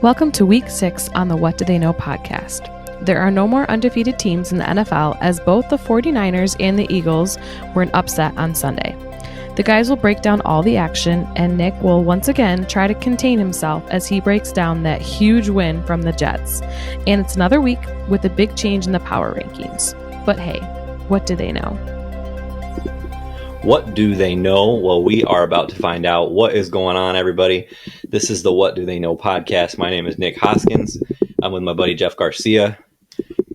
Welcome to Week 6 on the What Do They Know podcast. There are no more undefeated teams in the NFL as both the 49ers and the Eagles were an upset on Sunday. The guys will break down all the action, and Nick will once again try to contain himself as he breaks down that huge win from the Jets. And it's another week with a big change in the power rankings. But hey, what do they know? What do they know? Well, we are about to find out what is going on, everybody. This is the What Do They Know podcast. My name is Nick Hoskins. I'm with my buddy Jeff Garcia.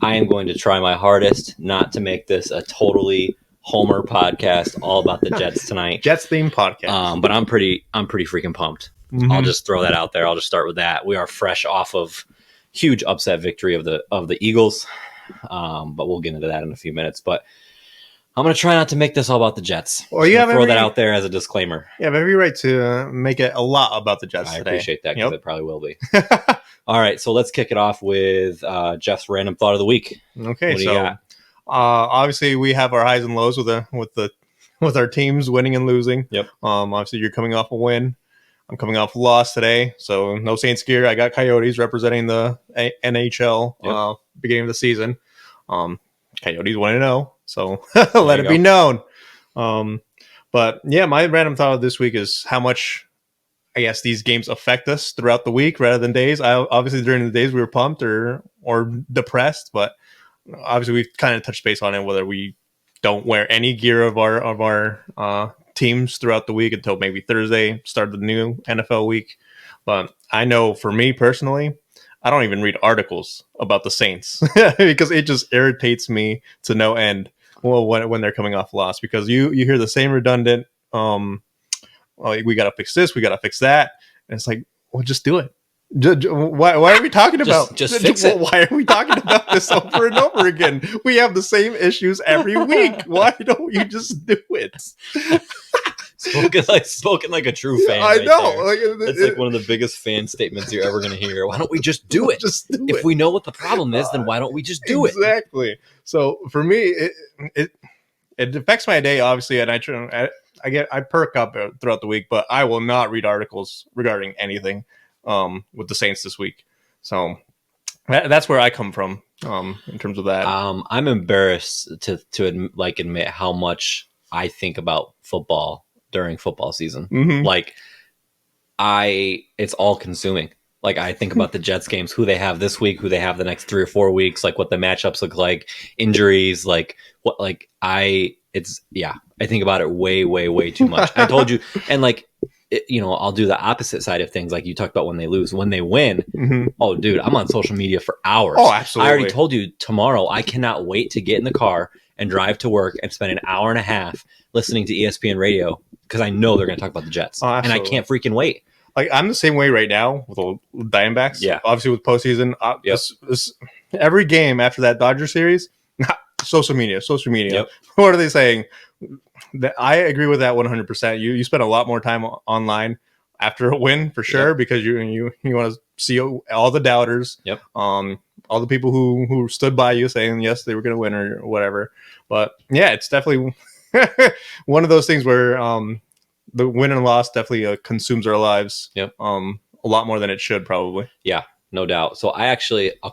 I am going to try my hardest not to make this a totally Homer podcast all about the Jets tonight. Jets themed podcast. But I'm pretty freaking pumped. Mm-hmm. I'll just throw that out there. I'll just start with that. We are fresh off of huge upset victory of the Eagles. But we'll get into that in a few minutes. But I'm going to try not to make this all about the Jets. Well, you have throw that out there as a disclaimer. You have every right to make it a lot about the Jets I today. appreciate that because it probably will be. All right, so let's kick it off with Jeff's random thought of the week. Okay, so obviously we have our highs and lows with our teams winning and losing. Yep. Obviously you're coming off a win. I'm coming off a loss today, so no Saints gear. I got Coyotes representing the NHL beginning of the season. Coyotes 1-0. So let it be known. But yeah, my random thought of this week is how much, I guess, these games affect us throughout the week rather than days. Obviously during the days we were pumped or depressed, but obviously we've kind of touched base on it, whether we don't wear any gear of our teams throughout the week until maybe Thursday, start the new NFL week. But I know for me personally, I don't even read articles about the Saints because it just irritates me to no end. Well, when they're coming off loss, because you hear the same redundant, we got to fix this, we got to fix that. And it's like, well, just do it. Why are we talking about just fix it? Why are we talking about this over and over again? We have the same issues every week. Why don't you just do it? Spoken like a true fan. I know. It's like one of the biggest fan statements you're ever going to hear. Why don't we just do it? Just do if we know what the problem is, then why don't we just do it? Exactly. So for me, it affects my day, obviously, and I perk up throughout the week, but I will not read articles regarding anything with the Saints this week. So that's where I come from in terms of that. I'm embarrassed to admit how much I think about football during football season. Mm-hmm. It's all consuming. Like, I think about the Jets games, who they have this week, who they have the next 3 or 4 weeks, like what the matchups look like, injuries, I think about it way, way, way too much. I told you, and I'll do the opposite side of things. Like you talked about when they lose, when they win. Mm-hmm. Oh, dude, I'm on social media for hours. Oh, absolutely. I already told you tomorrow, I cannot wait to get in the car and drive to work and spend an hour and a half listening to ESPN radio because I know they're going to talk about the Jets. Oh, and I can't freaking wait. Like, I'm the same way right now with the Diamondbacks. Yeah. Obviously with postseason. Yep. Every game after that Dodger series, social media. Yep. What are they saying? I agree with that 100%. You spend a lot more time online after a win for sure, because you want to see all the doubters. Yep. All the people who stood by you saying yes they were going to win or whatever. But yeah, it's definitely one of those things where the win and loss definitely consumes our lives. Yep. A lot more than it should probably. Yeah, no doubt. So I'll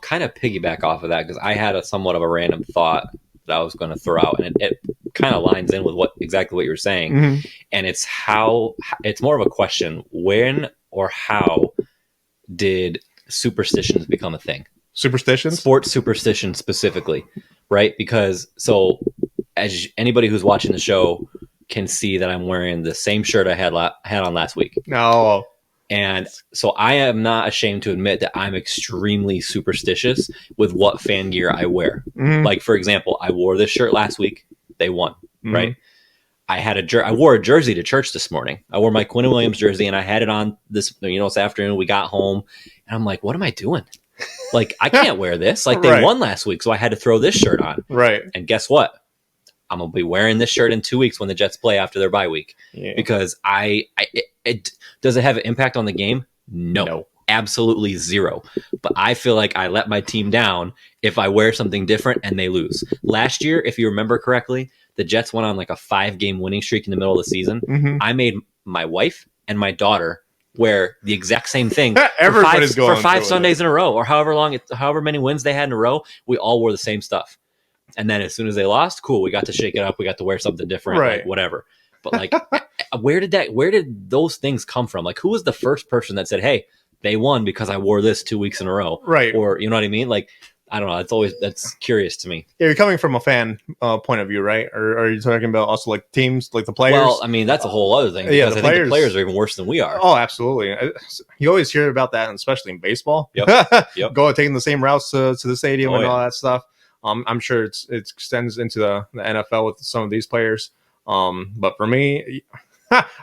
kind of piggyback off of that because I had somewhat of a random thought that I was going to throw out, and it kind of lines in with exactly what you were saying. Mm-hmm. And it's more of a question: when or how did superstitions become a thing? Superstitions? Sports superstition specifically, right? Because as anybody who's watching the show can see that I'm wearing the same shirt I had on last week. No. And so I am not ashamed to admit that I'm extremely superstitious with what fan gear I wear. Mm-hmm. Like, for example, I wore this shirt last week. They won, Mm-hmm. right? I wore a jersey to church this morning. I wore my Quinn Williams jersey, and I had it on this afternoon. We got home, and I'm like, what am I doing? Like, I can't wear this. Like, they Right. won last week, so I had to throw this shirt on. Right. And guess what? I'm going to be wearing this shirt in 2 weeks when the Jets play after their bye week. Yeah. Because does it have an impact on the game? No. Absolutely zero. But I feel like I let my team down if I wear something different and they lose. Last year, if you remember correctly, the Jets went on like a 5-game winning streak in the middle of the season. Mm-hmm. I made my wife and my daughter where the exact same thing Everybody's for going five through Sundays in a row, or however many wins they had in a row, we all wore the same stuff. And then as soon as they lost, cool, we got to shake it up. We got to wear something different, Right. like whatever. But like, where did those things come from? Like, who was the first person that said, "Hey, they won because I wore this 2 weeks in a row"? Right. Or you know what I mean? Like, I don't know. That's curious to me. Yeah, you're coming from a fan point of view, right? Or are you talking about also like teams, like the players? Well, I mean, that's a whole other thing. Yeah, Because the I think the players- players are even worse than we are. Oh, absolutely. You always hear about that, and especially in baseball. Yep. Yep. Taking the same routes to the stadium Oh, and yeah. all that stuff. I'm sure it extends into the NFL with some of these players. But for me,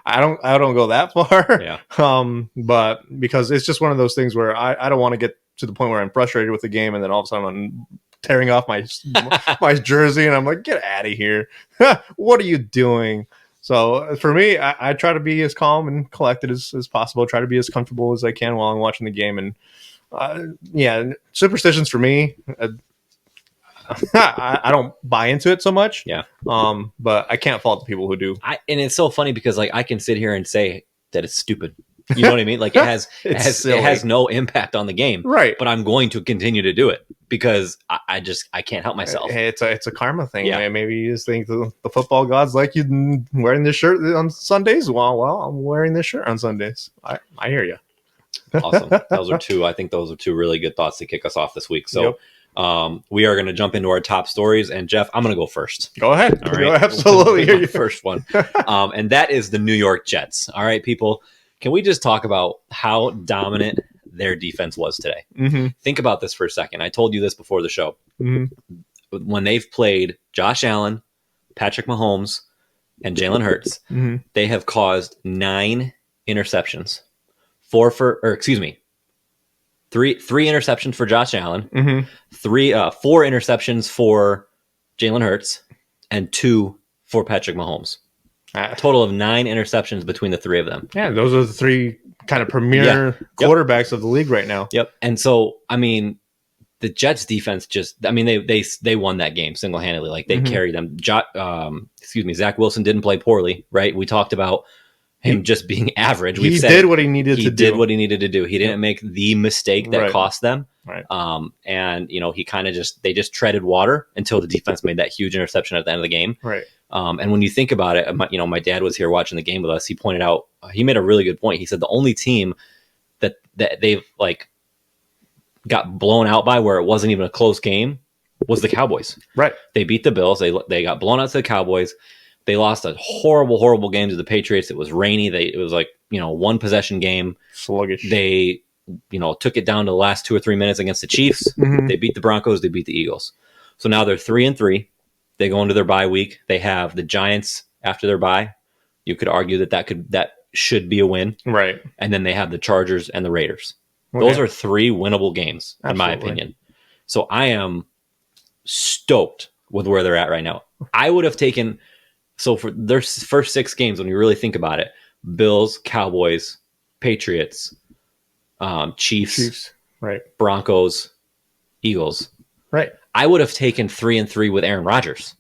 I don't go that far. Yeah. But because it's just one of those things where I don't want to get to the point where I'm frustrated with the game, and then all of a sudden I'm tearing off my jersey, and I'm like, get out of here! What are you doing? So for me, I try to be as calm and collected as possible. Try to be as comfortable as I can while I'm watching the game. And yeah, superstitions for me, I don't buy into it so much. Yeah. But I can't fault the people who do. And it's so funny because like I can sit here and say that it's stupid. You know what I mean? Like it has no impact on the game, Right. but I'm going to continue to do it because I can't help myself. It's a karma thing. Yeah. Maybe you just think the football gods like you wearing this shirt on Sundays. Well, I'm wearing this shirt on Sundays. I hear you. Awesome. I think those are two really good thoughts to kick us off this week. So we are going to jump into our top stories, and Jeff, I'm going to go first. Go ahead. All right. Go absolutely. Hear My you first one. And that is the New York Jets. All right, people. Can we just talk about how dominant their defense was today? Mm-hmm. Think about this for a second. I told you this before the show. Mm-hmm. When they've played Josh Allen, Patrick Mahomes, and Jalen Hurts, Mm-hmm. they have caused 9 interceptions. Three interceptions for Josh Allen, Mm-hmm. 4 interceptions for Jalen Hurts, and 2 for Patrick Mahomes. A total of 9 interceptions between the 3 of them. Yeah, those are the 3 kind of premier quarterbacks of the league right now. Yep. And so, I mean, the Jets defense they won that game single-handedly. Like they carried them. Zach Wilson didn't play poorly, right? We talked about him just being average. He did what he needed to do. He did what he needed to do. He didn't make the mistake that cost them. Right. And he kind of they just treaded water until the defense made that huge interception at the end of the game. Right. And when you think about it, my dad was here watching the game with us. He pointed out, he made a really good point. He said the only team that they've like got blown out by where it wasn't even a close game was the Cowboys. Right. They beat the Bills. They got blown out to the Cowboys. They lost a horrible game to the Patriots. It was rainy. It was like, one possession game. Sluggish. They, took it down to the last 2 or 3 minutes against the Chiefs. Mhm. They beat the Broncos. They beat the Eagles. So now they're 3-3. They go into their bye week. They have the Giants after their bye. You could argue that should be a win. Right. And then they have the Chargers and the Raiders. Okay. Those are 3 winnable games, in my Absolutely. opinion. So I am stoked with where they're at right now. I would have taken, so for their first 6 games, when you really think about it, Bills, Cowboys, Patriots, Chiefs, Right. Broncos, Eagles. Right. I would have taken 3-3 with Aaron Rodgers,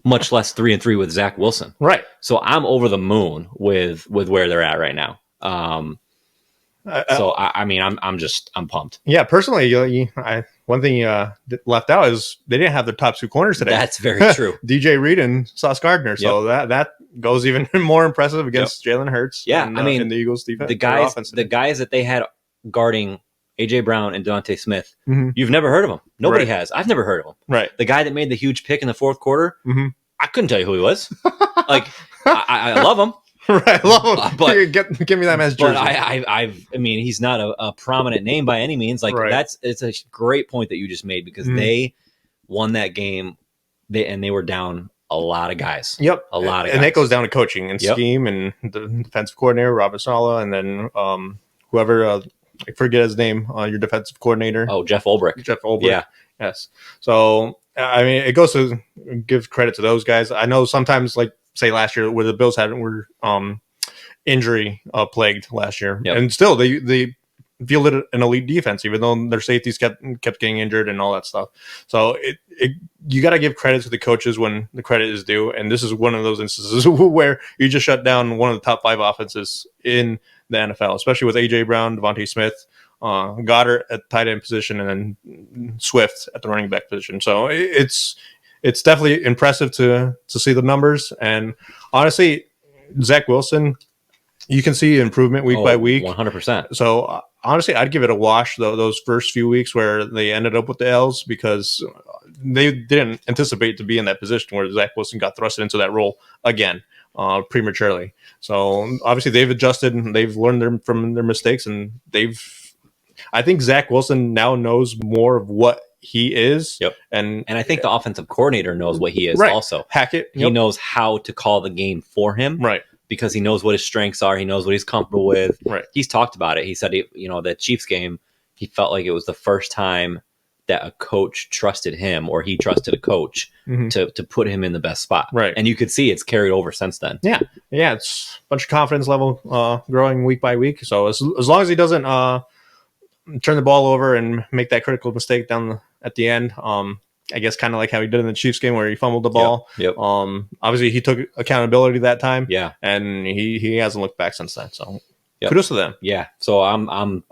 much less 3-3 with Zach Wilson. Right. So I'm over the moon with where they're at right now. So I'm pumped. Yeah, personally, one thing you left out is they didn't have their top 2 corners today. That's very true. DJ Reed and Sauce Gardner. So that goes even more impressive against Jalen Hurts. Yeah, and, I mean, in the Eagles defense, The guys that they had guarding AJ Brown and Devontae Smith, Mhm. you've never heard of them. Nobody Right. has. I've never heard of them. Right. The guy that made the huge pick in the 4th quarter, Mhm. I couldn't tell you who he was. Like, I love him. Right. Love him. But- give me that man's jersey. But I mean, he's not a prominent name by any means. Like Right. it's a great point that you just made because Mhm. they won that game. They were down a lot of guys. Yep. A lot of and guys. that goes down to coaching and Yep. scheme and the defensive coordinator, Robert Saleh, and then whoever, I forget his name, your defensive coordinator, Oh, Jeff Ulbrich. Jeff Olberg. Yeah. Yes. So, I mean, it goes to give credit to those guys. I know sometimes, like, say last year, where the Bills were injury plagued last year. Yep. And still, they fielded an elite defense, even though their safeties kept getting injured and all that stuff. So you got to give credit to the coaches when the credit is due. And this is one of those instances where you just shut down one of the top 5 offenses in the NFL, especially with AJ Brown, Devontae Smith, Goddard at tight end position, and then Swift at the running back position. So it's definitely impressive to see the numbers. And honestly, Zach Wilson, you can see improvement week by week. 100%. So honestly, I'd give it a wash though, those first few weeks where they ended up with the L's, because they didn't anticipate to be in that position where Zach Wilson got thrusted into that role again prematurely. So obviously they've adjusted and they've learned from their mistakes, and I think Zach Wilson now knows more of what he is. Yep. And I think the offensive coordinator knows what he is Right. also. Hackett. He knows how to call the game for him. Right. Because he knows what his strengths are. He knows what he's comfortable with. Right. He's talked about it. He said, the Chiefs game, he felt like it was the first time that a coach trusted him, or he trusted a coach to put him in the best spot. Right. And you could see it's carried over since then. Yeah. Yeah. It's a bunch of confidence level growing week by week. So as long as he doesn't turn the ball over and make that critical mistake down at the end, I guess kind of like how he did in the Chiefs game where he fumbled the ball. Yep. Obviously he took accountability that time. Yeah. And he hasn't looked back since then. So Yep. kudos to them. Yeah. So I'm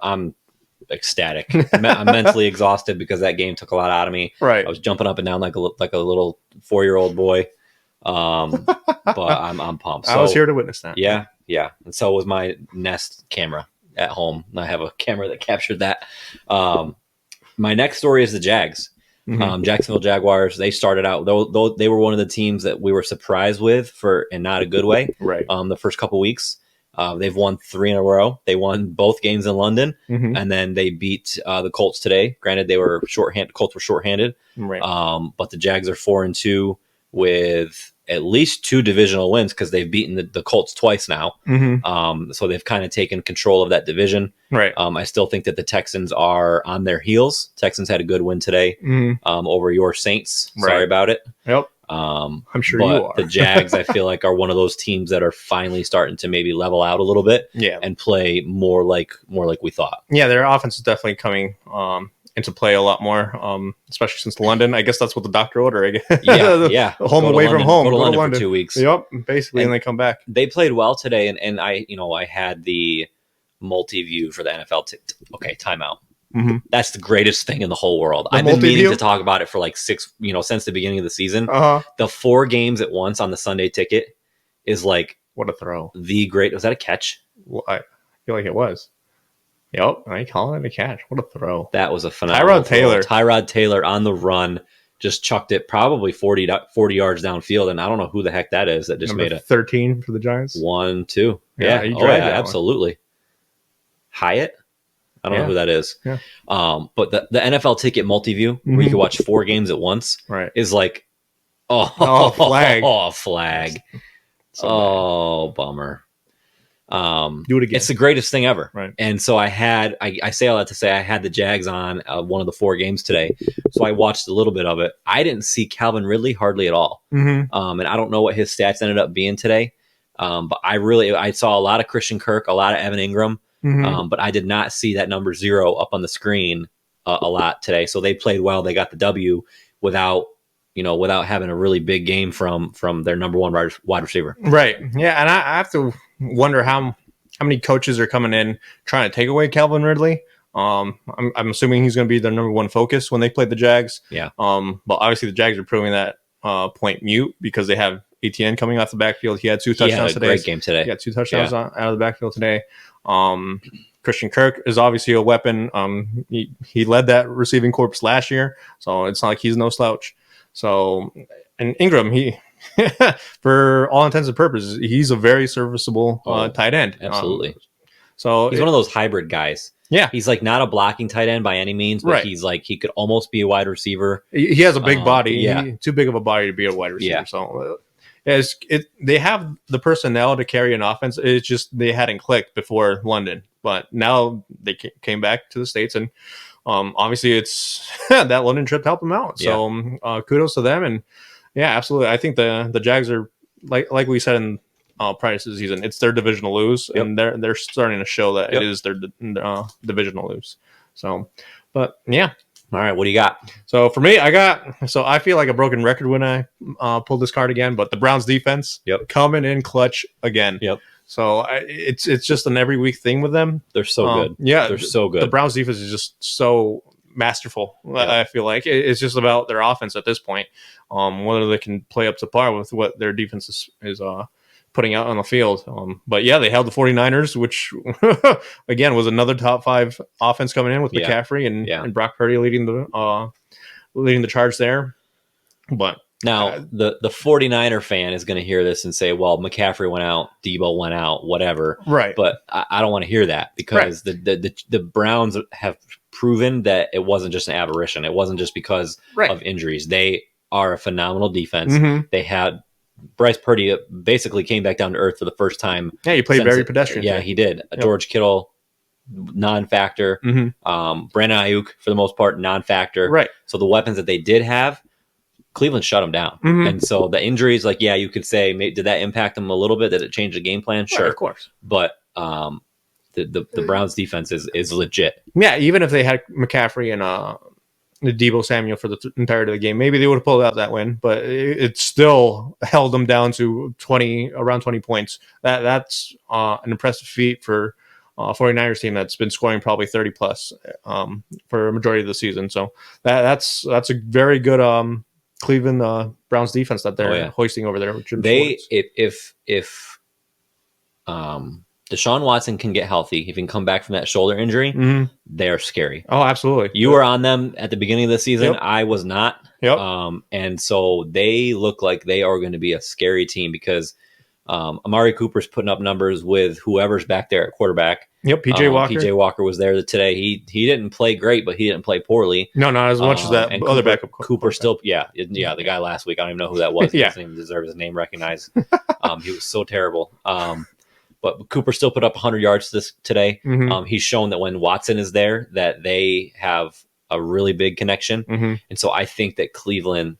ecstatic. I'm mentally exhausted because that game took a lot out of me. Right. I was jumping up and down like a little 4-year-old boy. But I'm pumped. So, I was here to witness that. Yeah. Yeah. And so was my Nest camera at home. I have a camera that captured that. My next story is the Jags. Jacksonville Jaguars, they started out, though they were one of the teams that we were surprised with in not a good way. Right. The first couple weeks, they've won 3 in a row. They won both games in London, and then they beat the Colts today. Granted, they were shorthanded. Colts were shorthanded. Right. But the Jags are 4-2 with at least 2 divisional wins, because they've beaten the Colts twice now. So they've kind of taken control of that division. Right. I still think that the Texans are on their heels. Texans had a good win today over your Saints. Sorry Right. about it. Yep. I'm sure but you are. The Jags, I feel like, are one of those teams that are finally starting to maybe level out a little bit Yeah. and play more like we thought. Yeah, their offense is definitely coming into play a lot more, especially since London. I guess that's what the doctor ordered. I guess. Yeah. Home Go to away from London. home. Go to Go London London for 2 weeks. Yep, basically, and they come back. They played well today, and I had the multi-view for the NFL. Timeout. That's the greatest thing in the whole world. I've been meaning to talk about it for like 6, since the beginning of the season. The 4 games at once on the Sunday ticket is like, what a throw! The great. Was that a catch? Well, I feel like it was. Yep, I calling it a catch. What a throw! That was a phenomenal Tyrod Taylor on the run just chucked it probably 40 yards downfield, and I don't know who the heck that is that just Number made a 13 for the Giants. 1, 2. Yeah, Absolutely. Hyatt. I don't know who that is. Yeah. But the NFL ticket multi-view where you can watch 4 games at once is like, flag. Flag. So Bummer. do it again. It's the greatest thing ever. Right. And so I say all that to say I had the Jags on one of the 4 games today. So I watched a little bit of it. I didn't see Calvin Ridley hardly at all. And I don't know what his stats ended up being today. But I saw a lot of Christian Kirk, a lot of Evan Ingram. But I did not see that number 0 up on the screen a lot today. So they played well. They got the W without having a really big game from their number 1 wide receiver. Right. Yeah, and I have to wonder how many coaches are coming in trying to take away Calvin Ridley. I'm assuming he's going to be their number 1 focus when they play the Jags. Yeah. But obviously the Jags are proving that point mute because they have ETN coming off the backfield. He had 2 touchdowns today. Great game today. He had 2 touchdowns out of the backfield today. Christian Kirk is obviously a weapon. He led that receiving corps last year, so it's not like he's no slouch. So, and Ingram, he for all intents and purposes, he's a very serviceable tight end. Absolutely. So he's one of those hybrid guys. Yeah, he's like not a blocking tight end by any means, but he's like he could almost be a wide receiver. He has a big body. Yeah, too big of a body to be a wide receiver. Yeah. So. They have the personnel to carry an offense. It's just they hadn't clicked before London, but now they came back to the States, and obviously it's that London trip helped them out. So kudos to them, and yeah, absolutely. I think the Jags are like we said in prior to the season, it's their division to lose, and they're starting to show that it is their division to lose. So, but yeah. All right, what do you got? So for me, I feel like a broken record when I pulled this card again, but the Browns defense coming in clutch again. Yep. So it's just an every week thing with them. They're so good. Yeah, they're so good. The Browns defense is just so masterful. Yep. I feel like it's just about their offense at this point. Whether they can play up to par with what their defense is putting out on the field. But yeah, they held the 49ers, which again was another top 5 offense coming in with McCaffrey and Brock Purdy leading the charge there. But now the 49er fan is going to hear this and say, well, McCaffrey went out, Debo went out, whatever. Right. But I don't want to hear that because the Browns have proven that it wasn't just an aberration. It wasn't just because of injuries. They are a phenomenal defense. Mm-hmm. They had Bryce Purdy basically came back down to earth for the first time. Yeah, he played very pedestrian. Yeah, he did. Yep. George Kittle, non-factor. Mm-hmm. Brandon Ayuk, for the most part, non-factor. Right. So the weapons that they did have, Cleveland shut them down. Mm-hmm. And so the injuries, like, yeah, you could say, did that impact them a little bit? Did it change the game plan? Sure. Right, of course. But the Browns defense is legit. Yeah, even if they had McCaffrey and Debo Samuel for the entirety of the game, maybe they would have pulled out that win, but it still held them down to around 20 points. That's an impressive feat for a 49ers team that's been scoring probably 30 plus for a majority of the season. So that's a very good Cleveland Browns defense that they're hoisting over there with Jim Schwartz. If Deshaun Watson can get healthy, if he can come back from that shoulder injury, they're scary. Oh, absolutely. You were on them at the beginning of the season. Yep. I was not. Yep. And so they look like they are going to be a scary team because Amari Cooper's putting up numbers with whoever's back there at quarterback. Yep, PJ Walker. PJ Walker was there today. He didn't play great, but he didn't play poorly. No, not as much as that and other backup. Cooper still, the guy last week. I don't even know who that was. He doesn't even deserve his name recognized. He was so terrible. But Cooper still put up 100 yards today. Mm-hmm. He's shown that when Watson is there, that they have a really big connection. Mm-hmm. And so I think that Cleveland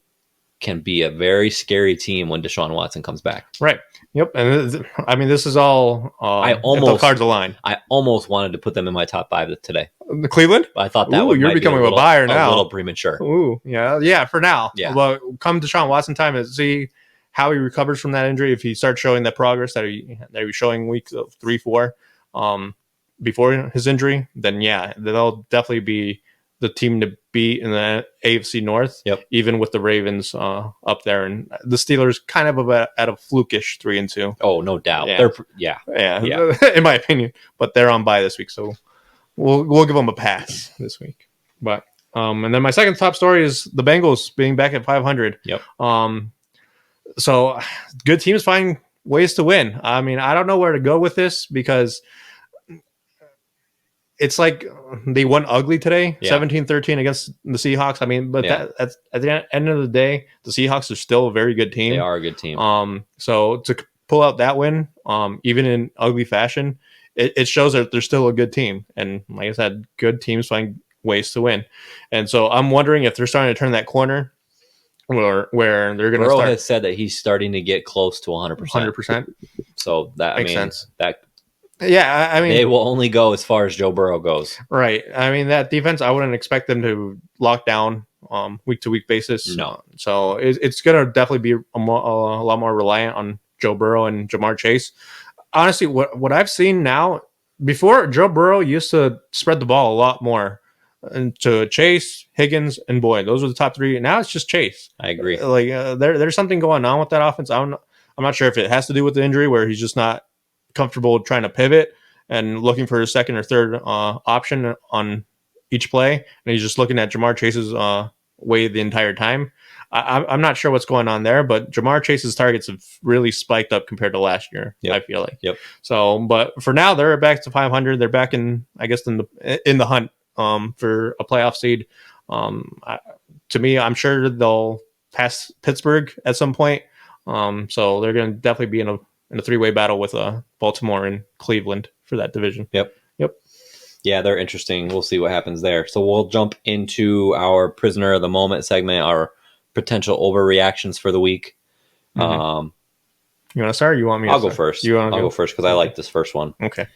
can be a very scary team when Deshaun Watson comes back. Right. Yep. And I mean, this is all the cards align. I almost wanted to put them in my top 5 today. The Cleveland? I thought that you're becoming a buyer now. A little premature. Ooh, yeah. Yeah, for now. Yeah. But come Deshaun Watson time to see how he recovers from that injury. If he starts showing that progress that he was showing weeks of 3-4 before his injury, then yeah, they'll definitely be the team to beat in the AFC North. Yep. Even with the Ravens up there, and the Steelers kind of at a flukish 3-2. Oh, no doubt. Yeah. In my opinion, but they're on bye this week, so we'll give them a pass this week. But and then my second top story is the Bengals being back at 500. Yep. So good teams find ways to win. I mean, I don't know where to go with this because it's like they won ugly today, 17-13 against the Seahawks. I mean, but that's at the end of the day, the Seahawks are still a very good team. They are a good team. So to pull out that win, even in ugly fashion, it shows that they're still a good team. And like I said, good teams find ways to win. And so I'm wondering if they're starting to turn that corner. Where they're going to start. Has said that he's starting to get close to 100%. 100%. So that makes sense. That I mean, they will only go as far as Joe Burrow goes. Right. I mean, that defense, I wouldn't expect them to lock down week to week basis. No. So it's going to definitely be a lot more reliant on Joe Burrow and Jamar Chase. Honestly, what I've seen now, before Joe Burrow used to spread the ball a lot more. And to Chase, Higgins, and Boyd, those were the top 3. Now it's just Chase. I agree. Like there's something going on with that offense. I'm not sure if it has to do with the injury, where he's just not comfortable trying to pivot and looking for his second or third option on each play, and he's just looking at Jamar Chase's way the entire time. I'm not sure what's going on there, but Jamar Chase's targets have really spiked up compared to last year. Yep. I feel like. Yep. So, but for now, they're back to 500. They're back in the hunt. For a playoff seed. To me, I'm sure they'll pass Pittsburgh at some point. So they're going to definitely be in a 3-way battle with Baltimore and Cleveland for that division. Yep. Yeah, they're interesting. We'll see what happens there. So we'll jump into our prisoner of the moment segment, our potential overreactions for the week. Mm-hmm. You want to start? Or you want me? I'll go first. I'll go first because I like this first one. Okay.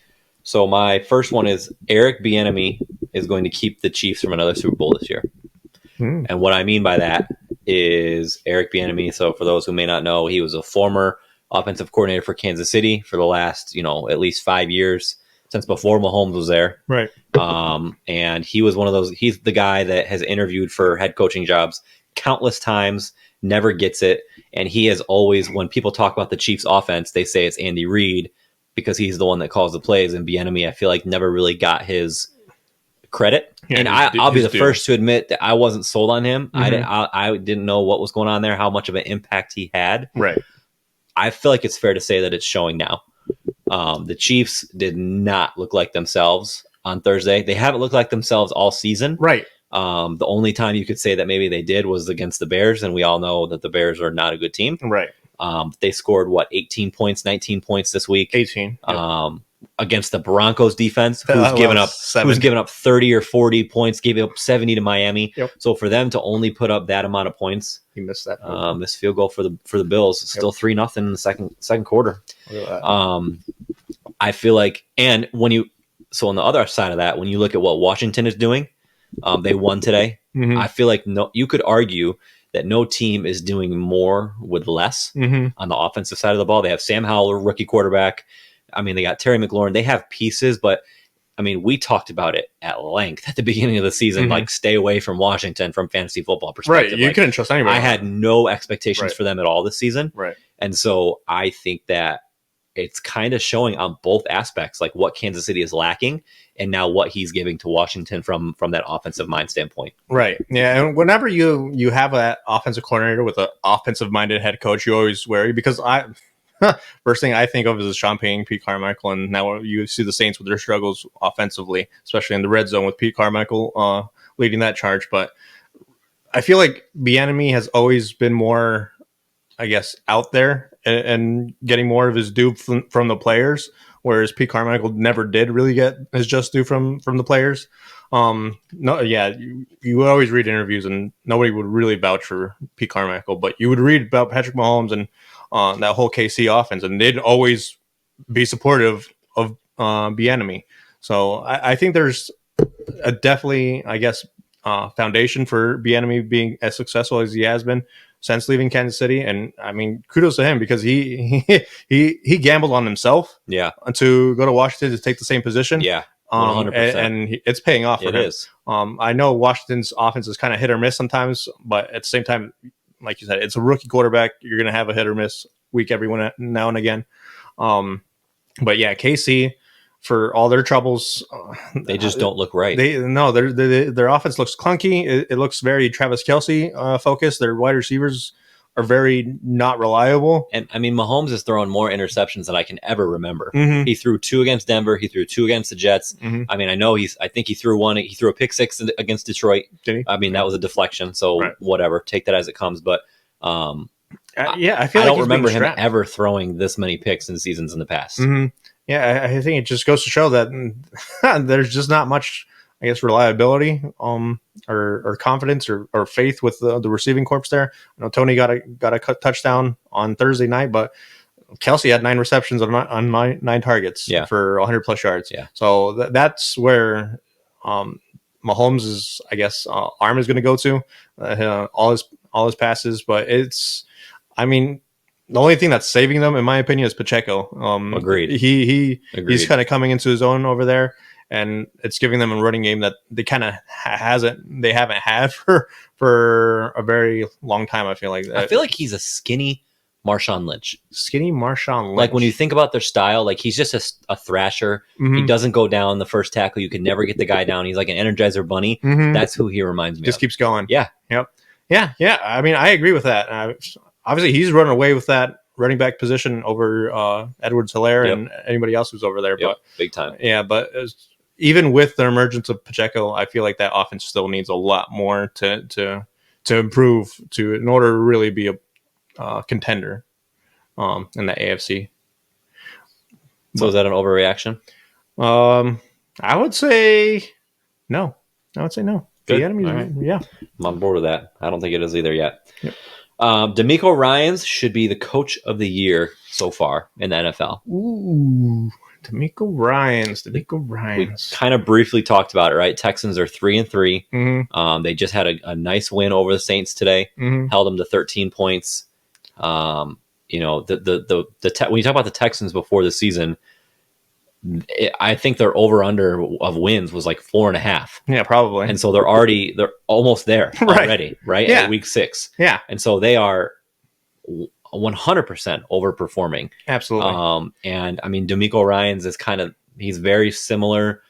So my first one is Eric Bieniemy is going to keep the Chiefs from another Super Bowl this year. And what I mean by that is Eric Bieniemy. So for those who may not know, he was a former offensive coordinator for Kansas City for the last, at least 5 years, since before Mahomes was there. Right. And he was one of those. He's the guy that has interviewed for head coaching jobs countless times, never gets it. And he has always, when people talk about the Chiefs offense, they say it's Andy Reid because he's the one that calls the plays. And Bieniemy, I feel like, never really got his credit. Yeah, and I'll be the first to admit that I wasn't sold on him. I didn't know what was going on there, how much of an impact he had. Right. I feel like it's fair to say that it's showing now. The Chiefs did not look like themselves on Thursday. They haven't looked like themselves all season. Right. The only time you could say that maybe they did was against the Bears, and we all know that the Bears are not a good team. Right. They scored 18 points, 19 points this week. 18. Yep. Against the Broncos defense, who's given up 30 or 40 points, gave up 70 to Miami. Yep. So for them to only put up that amount of points, He missed that. this field goal for the Bills, still 3-0 in the second quarter. Look at that. I feel like, and on the other side of that, when you look at what Washington is doing, they won today. Mhm. I feel like you could argue that no team is doing more with less on the offensive side of the ball. They have Sam Howell, rookie quarterback. I mean, they got Terry McLaurin. They have pieces, but I mean, we talked about it at length at the beginning of the season. Like, stay away from Washington from fantasy football perspective. Right. You couldn't trust anybody. I had no expectations for them at all this season. Right. And so I think that it's kind of showing on both aspects, like what Kansas City is lacking and now what he's giving to Washington from that offensive mind standpoint. Right. Yeah. And whenever you have an offensive coordinator with an offensive minded head coach, you always worry because first thing I think of is Sean Payne, Pete Carmichael, and now you see the Saints with their struggles offensively, especially in the red zone with Pete Carmichael leading that charge. But I feel like Bieniemy has always been more, I guess, out there and getting more of his due from the players, whereas Pete Carmichael never did really get his just due from the players. You would always read interviews and nobody would really vouch for Pete Carmichael, but you would read about Patrick Mahomes and that whole KC offense, and they'd always be supportive of Bieniemy. So I think there's a definitely, I guess, foundation for Bieniemy being as successful as he has been since leaving Kansas City. And I mean, kudos to him because he gambled on himself. Yeah. To go to Washington to take the same position. Yeah. 100%. And it's paying off for him. It is. I know Washington's offense is kind of hit or miss sometimes, but at the same time, like you said, it's a rookie quarterback. You're going to have a hit or miss week every now and again. But yeah, KC, for all their troubles, they just don't look right. Their offense looks clunky. It looks very Travis Kelce focused. Their wide receivers are very not reliable. And I mean, Mahomes has thrown more interceptions than I can ever remember. Mm-hmm. He threw 2 against Denver. He threw 2 against the Jets. Mm-hmm. I mean, I think he threw 1. He threw a pick 6 against Detroit. Did he? I mean, that was a deflection. So whatever, take that as it comes. But I feel I don't remember him ever throwing this many picks in seasons in the past. Mm-hmm. Yeah, I think it just goes to show that there's just not much, I guess, reliability or confidence or faith with the receiving corps there. I know Tony got a touchdown on Thursday night, but Kelce had 9 receptions on 9 targets for 100 plus yards. Yeah. So that's where Mahomes is, I guess, arm is going to go to all his passes. But I mean, the only thing that's saving them, in my opinion, is Pacheco. Agreed. He's kind of coming into his own over there, and it's giving them a running game that they kind of haven't had for a very long time. I feel like he's a skinny Marshawn Lynch. Skinny Marshawn Lynch. Like when you think about their style, like he's just a thrasher. Mm-hmm. He doesn't go down the first tackle. You can never get the guy down. He's like an Energizer bunny. Mm-hmm. That's who he reminds me just of. Keeps going. Yeah. Yep. Yeah. I mean, I agree with that. Obviously, he's running away with that running back position over Edwards-Helaire and anybody else who's over there. But big time. Yeah, but even with the emergence of Pacheco, I feel like that offense still needs a lot more to improve in order to really be a contender in the AFC. So is that an overreaction? I would say no. Good. The enemy, right. Yeah. I'm on board with that. I don't think it is either yet. Yep. DeMeco Ryans should be the coach of the year so far in the NFL. Ooh, D'Amico Ryans. We kind of briefly talked about it, right? Texans are 3-3. Mm-hmm. They just had a nice win over the Saints today. Mm-hmm. Held them to 13 points. When you talk about the Texans before the season, I think their over under of wins was like 4.5. Yeah, probably. And so they're almost there already, right? Yeah. At week 6. Yeah, And so they are 100% overperforming. absolutely. And I mean, D'Amico Ryans is he's very similar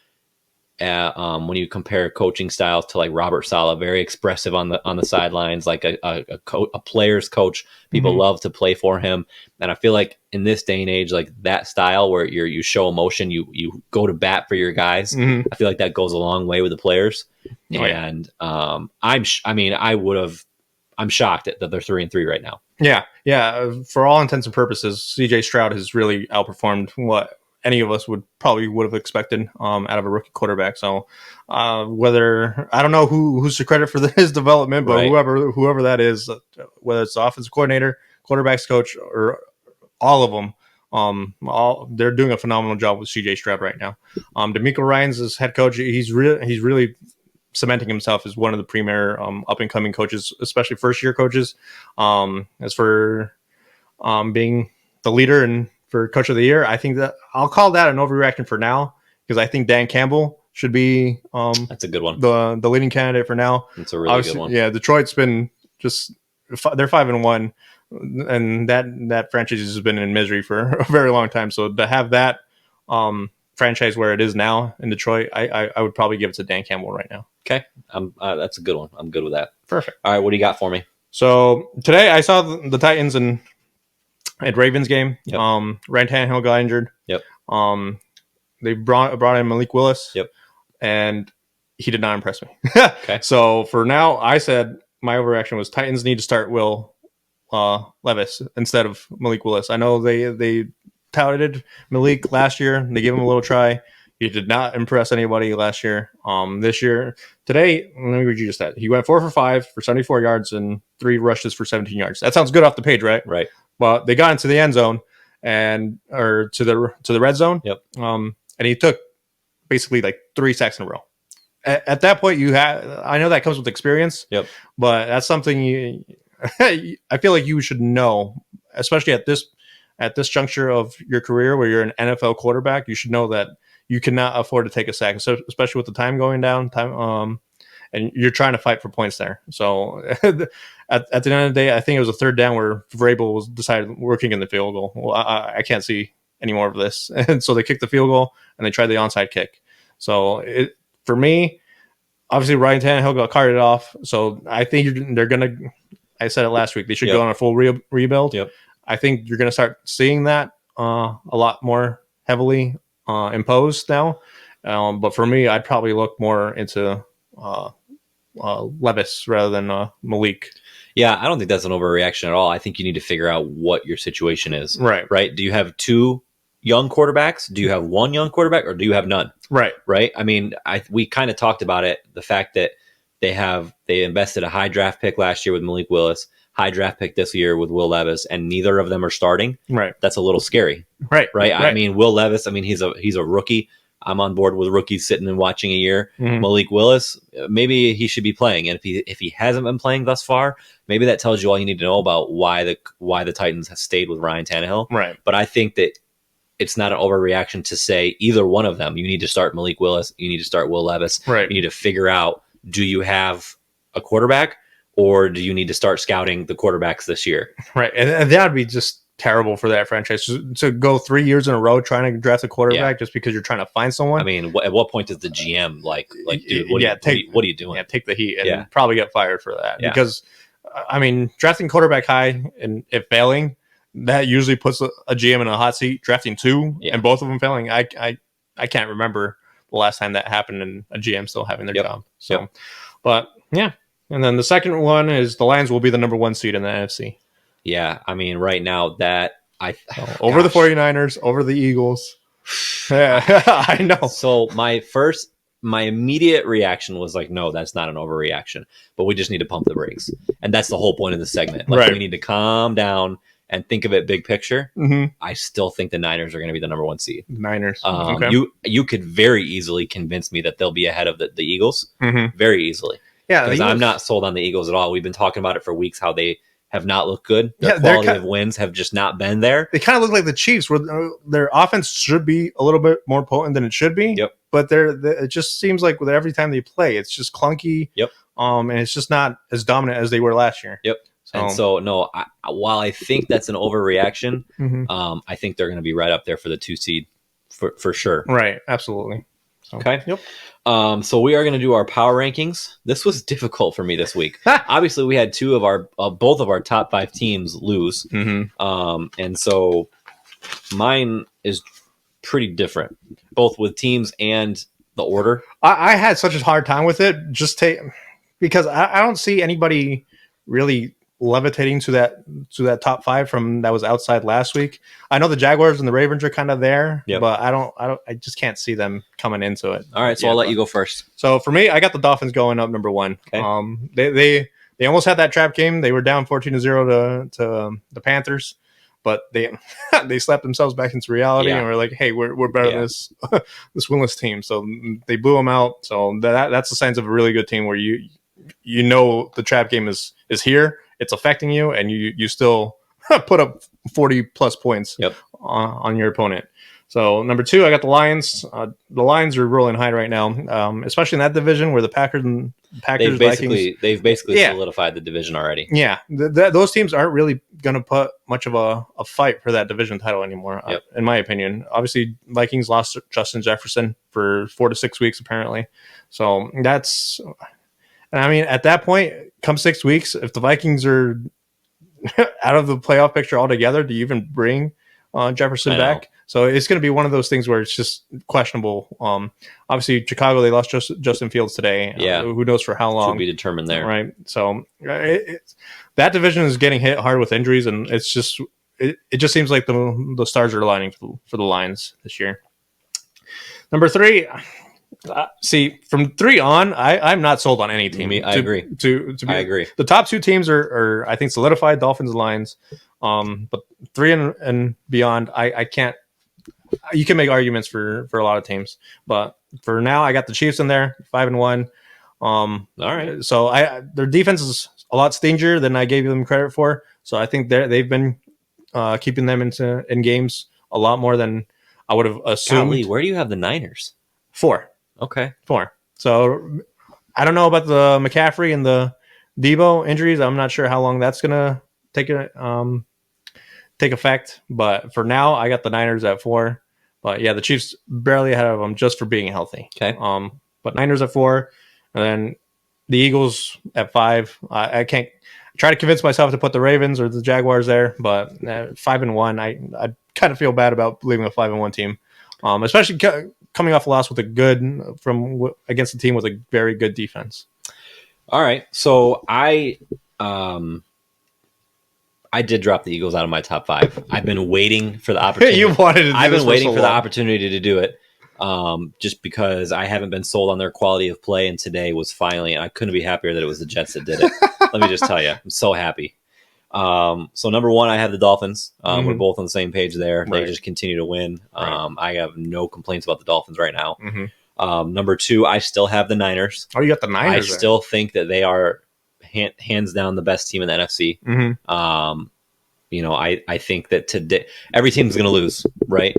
when you compare coaching styles to like Robert Saleh, very expressive on the sidelines, like a player's coach. People love to play for him. And I feel like in this day and age, like that style where you show emotion, you go to bat for your guys. I feel like that goes a long way with the players. And I'm shocked that they're 3-3 right now. Yeah. For all intents and purposes, CJ Stroud has really outperformed what any of us would have expected out of a rookie quarterback. So whether I don't know who's to credit for his development, but Right. whoever that is, whether it's the offensive coordinator, quarterbacks coach, or all of them, they're doing a phenomenal job with CJ Stroud right now. D'Amico Ryans as head coach, he's really cementing himself as one of the premier up and coming coaches, especially first year coaches. As for being the leader and for coach of the year, I think that I'll call that an overreaction for now, because I think Dan Campbell should be That's a good one. the leading candidate for now. It's a really good one. Yeah, Detroit's been they're 5-1, and that franchise has been in misery for a very long time. So to have that franchise where it is now in Detroit, I would probably give it to Dan Campbell right now. Okay. That's a good one. I'm good with that. Perfect. All right. What do you got for me? So today I saw the Titans at Ravens game. Yep. Ryan Tannehill got injured. Yep. They brought in Malik Willis. Yep. And he did not impress me. Okay. So for now, I said my overreaction was Titans need to start Will Levis instead of Malik Willis. I know they touted Malik last year. They gave him a little try. He did not impress anybody last year. This year, today, let me read you just that. He went 4 for 5 for 74 yards and 3 rushes for 17 yards. That sounds good off the page, right? Right. But they got into the end zone or to the red zone. Yep. And he took basically like 3 sacks in a row. At that point, I know that comes with experience. Yep. But that's something I feel like you should know, especially at this juncture of your career where you're an NFL quarterback. You should know that you cannot afford to take a sack, so especially with the time going down, and you're trying to fight for points there. So at the end of the day, I think it was a third down where Vrabel was decided working in the field goal. Well, I can't see any more of this, and so they kicked the field goal and they tried the onside kick. So for me, obviously Ryan Tannehill got carted off. So I think they're gonna. I said it last week. They should go on a full rebuild. Yep. I think you're gonna start seeing that a lot more heavily imposed now. But for me, I'd probably look more into Levis rather than Malik. Yeah, I don't think that's an overreaction at all. I think you need to figure out what your situation is. Right. Right. Do you have 2 young quarterbacks? Do you have 1 young quarterback, or do you have none? Right. Right. I mean, we kind of talked about it. The fact that they invested a high draft pick last year with Malik Willis, high draft pick this year with Will Levis, and neither of them are starting. Right. That's a little scary. Right. Right. I mean, Will Levis, he's a rookie. I'm on board with rookies sitting and watching a year. Mhm. Malik Willis, maybe he should be playing. And if he hasn't been playing thus far, maybe that tells you all you need to know about why the Titans have stayed with Ryan Tannehill. Right. But I think that it's not an overreaction to say either one of them. You need to start Malik Willis. You need to start Will Levis. Right. You need to figure out, do you have a quarterback, or do you need to start scouting the quarterbacks this year? Right. And that would be just terrible for that franchise to go 3 years in a row trying to draft a quarterback just because you're trying to find someone. I mean, at what point does the GM like, dude, what are you doing? Yeah, take the heat and Yeah. probably get fired for that. Yeah. Because, I mean, drafting quarterback high and if failing, that usually puts a GM in a hot seat. Drafting 2 and both of them failing, I can't remember the last time that happened and a GM still having their job. So, but yeah. And then the second one is the Lions will be the number 1 seed in the NFC. Yeah, I mean, right now that over the 49ers, over the Eagles. Yeah, I know. So my immediate reaction was like, no, that's not an overreaction, but we just need to pump the brakes. And that's the whole point of the segment. Like, Right. We need to calm down and think of it big picture, Mm-hmm. I still think the Niners are going to be the number 1 seed. Niners. Okay. You could very easily convince me that they'll be ahead of the Eagles, Mm-hmm. very easily. Yeah, Because I'm not sold on the Eagles at all. We've been talking about it for weeks, how they have not looked good. Their Yeah, they're quality of wins have just not been there. They kind of look like the Chiefs, where their offense should be a little bit more potent than it should be. Yep. But it just seems like with every time they play, it's just clunky. Yep. And it's just not as dominant as they were last year. Yep. And so, no, while I think that's an overreaction, Mhm. I think they're going to be right up there for the 2 seed for sure. Right, absolutely. So, Okay. Yep. So we are going to do our power rankings. This was difficult for me this week. Obviously, we had both of our top 5 teams lose. Mm-hmm. And so mine is pretty different, both with teams and the order. I had such a hard time with it, because I don't see anybody really levitating to that top 5 from that was outside last week. I know the Jaguars and the Ravens are kind of there, Yep. but I just can't see them coming into it. All right, so I'll let you go first. So for me, I got the Dolphins going up number 1. Okay. They almost had that trap game. They were down 14-0 to the Panthers, but they slapped themselves back into reality and were like, "Hey, we're better than this this winless team." So they blew them out. So that's the signs of a really good team, where you know the trap game is here. It's affecting you, and you still put up 40 plus points on your opponent. So number 2, I got the Lions. The Lions are rolling high right now, especially in that division where the Packers, They've basically solidified the division already. Yeah, those teams aren't really going to put much of a fight for that division title anymore, in my opinion. Obviously, Vikings lost Justin Jefferson for 4 to 6 weeks, apparently. So that's... And I mean, at that point, come 6 weeks, if the Vikings are out of the playoff picture altogether, do you even bring Jefferson back? So it's going to be one of those things where it's just questionable. Obviously, Chicago, they lost Justin Fields today. Yeah. Who knows for how long? To be determined there. Right. So that division is getting hit hard with injuries, and it just seems like the stars are aligning for the Lions this year. Number 3... see, from 3 on, I'm not sold on any team. I agree. I agree. The top 2 teams are I think solidified, Dolphins and Lions. But 3 and beyond, I can't. You can make arguments for a lot of teams, but for now, I got the Chiefs in there, 5-1. All right. So their defense is a lot stingier than I gave them credit for. So I think they've been keeping them in games a lot more than I would have assumed. Golly, where do you have the Niners? 4. Okay. 4. So I don't know about the McCaffrey and the Debo injuries. I'm not sure how long that's gonna take effect. But for now, I got the Niners at 4. But yeah, the Chiefs barely ahead of them just for being healthy. Okay. But Niners at 4, and then the Eagles at 5. I can't try to convince myself to put the Ravens or the Jaguars there, but 5-1. I kind of feel bad about leaving a 5-1 team, especially coming off a loss with against a team with a very good defense. All right, so I did drop the Eagles out of my top 5. I've been waiting for the opportunity. I've been waiting for the opportunity to do it, just because I haven't been sold on their quality of play, and today was finally. And I couldn't be happier that it was the Jets that did it. Let me just tell you, I'm so happy. So number 1, I have the Dolphins. We're both on the same page there. Right. They just continue to win. Right. I have no complaints about the Dolphins right now. Mm-hmm. Number 2, I still have the Niners. Oh, you got the Niners. I still think that they are hands down the best team in the NFC. Mm-hmm. I think that today every team's going to lose, right?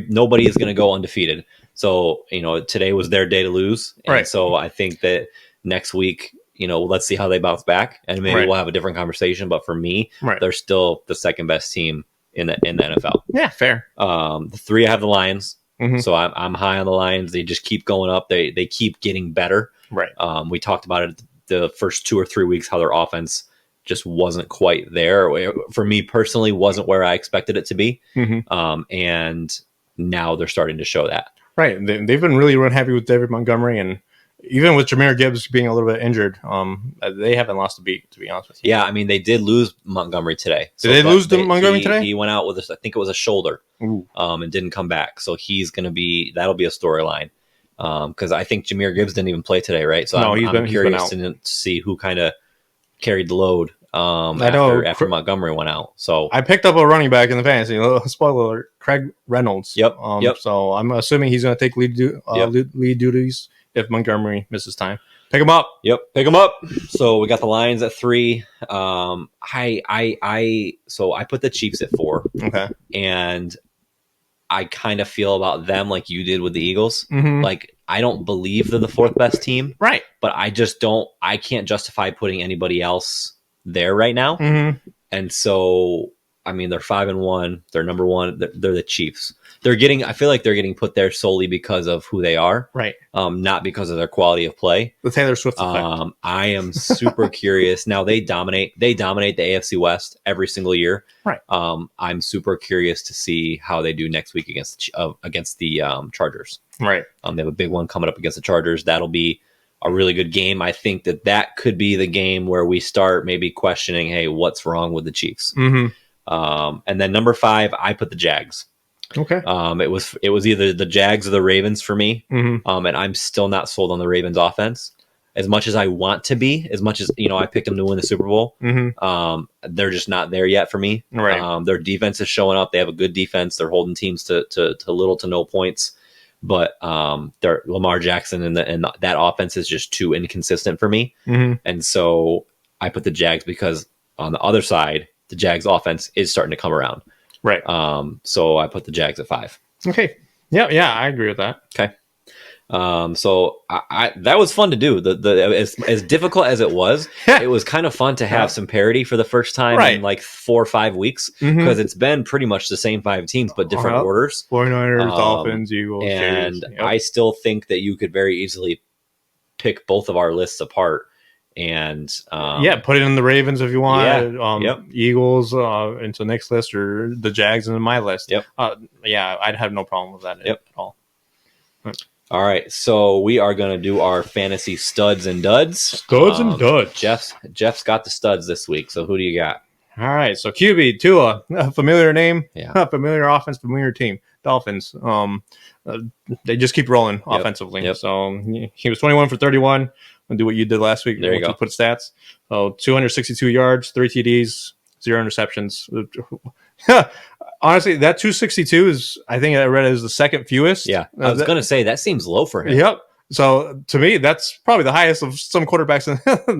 Nobody is going to go undefeated. So, today was their day to lose. And right. So I think that next week, let's see how they bounce back, and maybe we'll have a different conversation. But for me, they're still the second best team in the NFL. Yeah, fair. The 3, I have the Lions. Mm-hmm. So I'm high on the Lions. They just keep going up. They keep getting better. Right. We talked about it the first 2 or 3 weeks, how their offense just wasn't quite there. For me personally, wasn't where I expected it to be. Mm-hmm. And now they're starting to show that. Right. They've been really run happy with David Montgomery, and even with Jahmyr Gibbs being a little bit injured, they haven't lost a beat, to be honest with you. Yeah, I mean, they did lose Montgomery today. Did they lose Montgomery today? He went out with I think it was a shoulder, and didn't come back. So that'll be a storyline. Because I think Jahmyr Gibbs didn't even play today, right? So no, I'm curious to see who kind of carried the load after Montgomery went out. So I picked up a running back in the fantasy. Spoiler alert, Craig Reynolds. Yep. So I'm assuming he's going to take lead duties if Montgomery misses time. Pick him up. Yep, pick him up. So we got the Lions at 3. So I put the Chiefs at 4. Okay. And I kind of feel about them like you did with the Eagles. Mm-hmm. Like, I don't believe they're the 4th best team. Right. But I can't justify putting anybody else there right now. Mm-hmm. And so, I mean, they're 5-1. They're number 1. They're the Chiefs. I feel like they're getting put there solely because of who they are. Right. Not because of their quality of play. The Taylor Swift effect. I am super curious. Now they dominate the AFC West every single year. Right. I'm super curious to see how they do next week against the Chargers. Right. They have a big one coming up against the Chargers. That'll be a really good game. I think that could be the game where we start maybe questioning, hey, what's wrong with the Chiefs? Mm-hmm. And then number 5, I put the Jags. Okay. It was either the Jags or the Ravens for me. Mm-hmm. And I'm still not sold on the Ravens offense as much as I want to be, as much as, I picked them to win the Super Bowl. Mm-hmm. They're just not there yet for me. Right. Their defense is showing up. They have a good defense. They're holding teams to little to no points, but they're Lamar Jackson and that offense is just too inconsistent for me. Mm-hmm. And so I put the Jags because on the other side, the Jags offense is starting to come around. Right. So I put the Jags at 5. Okay. Yeah, I agree with that. Okay. So I that was fun to do. As difficult as it was kind of fun to have some parity for the first time in like 4 or 5 weeks because it's been pretty much the same 5 teams but different orders. 49ers, Dolphins, Eagles, and I still think that you could very easily pick both of our lists apart. And put it in the Ravens if you want. Yeah. Eagles into Nick's list or the Jags into my list. Yep. I'd have no problem with that at all. All right, so we are going to do our fantasy studs and duds. Studs and duds. Jeff's got the studs this week. So who do you got? All right, so QB Tua, a familiar name, yeah, familiar offense, familiar team. Dolphins. They just keep rolling offensively. Yep. So he was 21 for 31. I'll do what you did last week. There you go. Put stats. So 262 yards, 3 TDs, 0 interceptions. Honestly, that 262 is, I think I read it as the second fewest. Yeah, I was going to say that seems low for him. Yep. So to me, that's probably the highest of some quarterbacks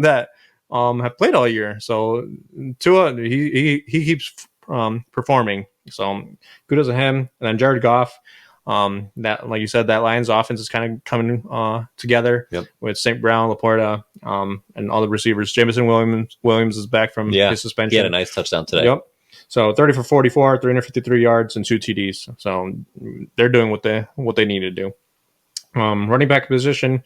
that have played all year. So Tua, he keeps performing. So kudos to him. And then Jared Goff. That, like you said, that Lions offense is kind of coming together with St. Brown, Laporta, and all the receivers. Jameson Williams is back from his suspension. He had a nice touchdown today. Yep. So 30 for 44, 353 yards, and 2 TDs. So they're doing what they need to do. Running back position,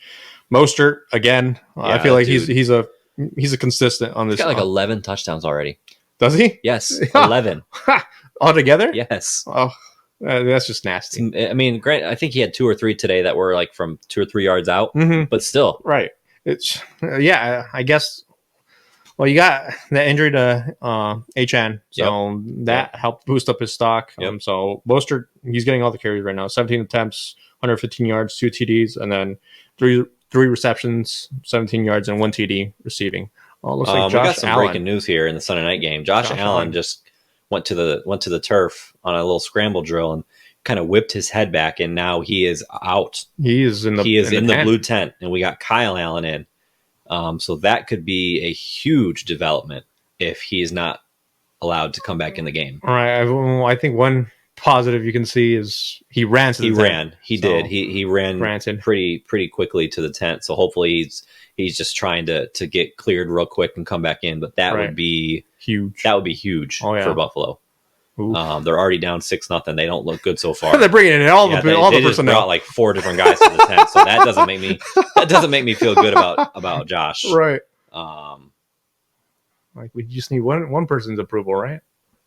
Mostert again. I feel like he's a consistent on this. He's got like 11 touchdowns already. Does he? Yes, 11 altogether. Yes. Oh, that's just nasty. I mean, Grant, I think he had 2 or 3 today that were like from 2 or 3 yards out, but still, right? It's I guess. Well, you got that injury to HN, so that helped boost up his stock. So Mostert, he's getting all the carries right now. 17 attempts, 115 yards, 2 TDs, and then three receptions, 17 yards, and 1 TD receiving. Looks like Josh we got some Allen. Breaking news here in the Sunday night game. Josh Allen just went to the turf on a little scramble drill and kind of whipped his head back, and now he is out. He is in the blue tent, and we got Kyle Allen in. So that could be a huge development if he's not allowed to come back in the game. All right. I think one positive you can see is he ran. He did. He ran pretty quickly to the tent. So hopefully he's just trying to get cleared real quick and come back in. But that would be huge. That would be huge for Buffalo. They're already down 6-0. They don't look good so far. They're bringing in all the just personnel. Brought like 4 different guys to the tent, so that doesn't make me feel good about Josh. Right. Like we just need one person's approval, right?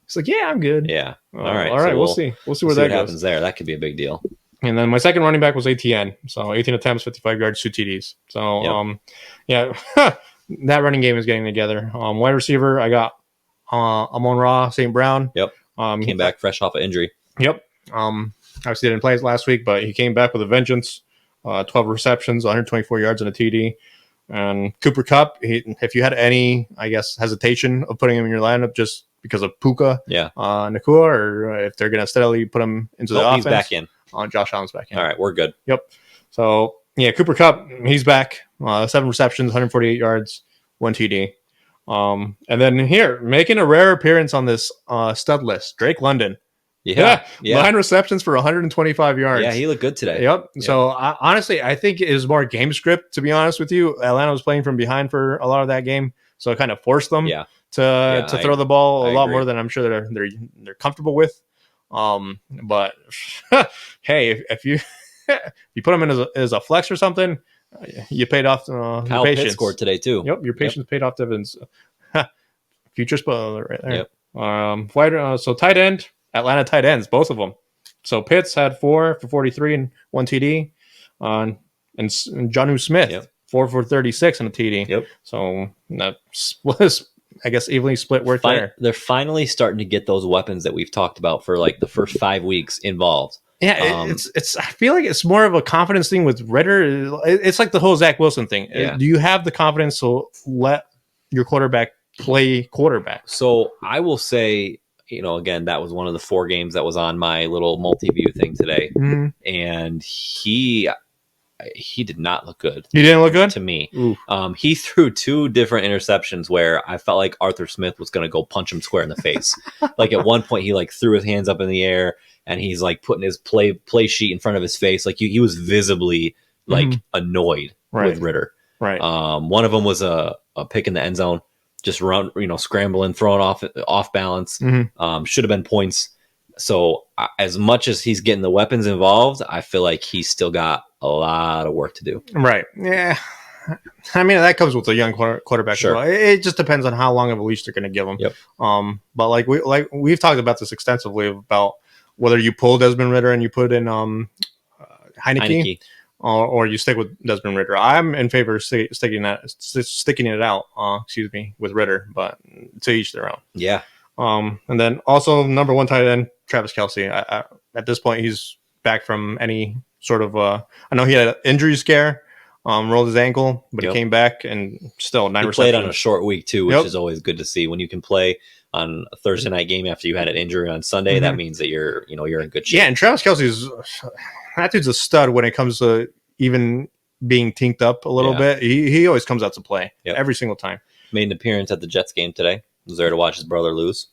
It's like, yeah, I'm good. Yeah. All right. All right. We'll see. We'll see where that goes. Happens there. That could be a big deal. And then my second running back was ATN. So 18 attempts, 55 yards, 2 TDs. So that running game is getting together. Wide receiver, I got Amon-Ra, St. Brown. Yep. Came back fresh off of injury. Yep. Obviously didn't play last week, but he came back with a vengeance. 12 receptions, 124 yards, and a TD. And Cooper Kupp, if you had any, I guess, hesitation of putting him in your lineup just because of Puka, Nakua, or if they're going to steadily put him into the offense, he's back in. Josh Allen's back in. All right, we're good. Yep. So yeah, Cooper Kupp, he's back. 7 receptions, 148 yards, 1 TD. And then here, making a rare appearance on this stud list, Drake London. Yeah. 9 receptions for 125 yards. Yeah, he looked good today. Yep. So honestly, I think it was more game script, to be honest with you. Atlanta was playing from behind for a lot of that game, so it kind of forced them to throw the ball a lot more than I'm sure they're comfortable with. But hey, if you you put them in as a flex or something, you paid off Kyle patience. Pitts scored today too. Yep, your patience paid off dividends. Future spoiler right there. Yep. So tight end, Atlanta tight ends, both of them. So Pitts had 4 for 43 and 1 TD, and Jonnu Smith 4 for 36 and a TD. Yep. So that was, I guess, evenly split work there. They're finally starting to get those weapons that we've talked about for like the first 5 weeks involved. Yeah, it's. I feel like it's more of a confidence thing with Ritter. It's like the whole Zach Wilson thing. Yeah. Do you have the confidence to let your quarterback play quarterback? So I will say, again, that was one of the 4 games that was on my little multi-view thing today, and he did not look good. He didn't look good to me. He threw 2 different interceptions where I felt like Arthur Smith was going to go punch him square in the face. Like at one point, he like threw his hands up in the air. And he's like putting his play sheet in front of his face, like he was visibly like annoyed with Ritter. Right. One of them was a pick in the end zone, just run, scrambling, throwing off balance. Should have been points. So as much as he's getting the weapons involved, I feel like he's still got a lot of work to do. Right. Yeah. I mean, that comes with a young quarterback. Sure. Well. It just depends on how long of a leash they're going to give him. Yep. But we've talked about this extensively about whether you pull Desmond Ritter and you put in Heineke. Or you stick with Desmond Ritter. I'm in favor of sticking it out. With Ritter, but to each their own. Yeah. And then also number 1 tight end, Travis Kelce. At this point, he's back from any sort of. I know he had an injury scare, rolled his ankle, but he came back and still 9 he receptions. played on a short week too, which is always good to see. When you can play on a Thursday night game after you had an injury on Sunday, that means that you're in good shape. Yeah, and Travis that dude's a stud when it comes to even being tinked up a little bit. He always comes out to play every single time. Made an appearance at the Jets game today. Was there to watch his brother lose.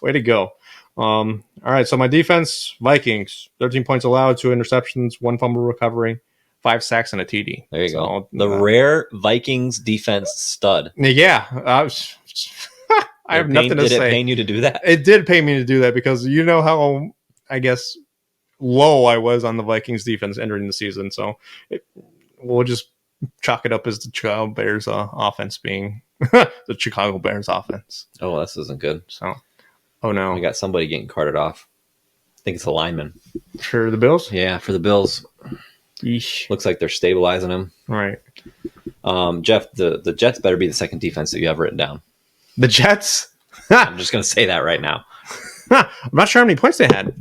Way to go. All right, so my defense, Vikings, 13 points allowed, 2 interceptions, 1 fumble recovery, 5 sacks, and a TD. There you go. The rare Vikings defense stud. Yeah, I have nothing to say. Did it pain you to do that? It did pay me to do that because you know how, I guess, low I was on the Vikings defense entering the season. So we'll just chalk it up as the Chicago Bears offense being the Chicago Bears offense. Oh, this isn't good. So, oh no. We got somebody getting carted off. I think it's a lineman. For the Bills? Yeah, for the Bills. Yeesh. Looks like they're stabilizing him. Right. Jeff, the Jets better be the second defense that you have written down. The Jets? I'm just going to say that right now. I'm not sure how many points they had.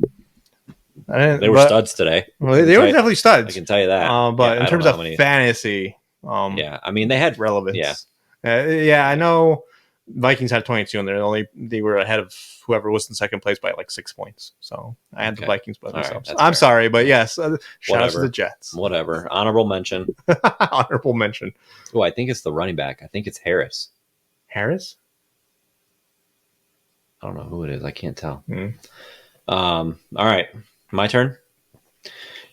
They were studs today. Well, they were definitely studs. I can tell you that. But in terms of fantasy, I mean, they had relevance. Yeah, I know Vikings had 22 and they were ahead of whoever was in second place by like 6 points. So I had the Vikings by themselves. Right, I'm sorry, but yes, shout out to the Jets. Whatever. Honorable mention. Honorable mention. Oh, I think it's the running back. I think it's Harris. Harris? I don't know who it is. I can't tell. All right. My turn.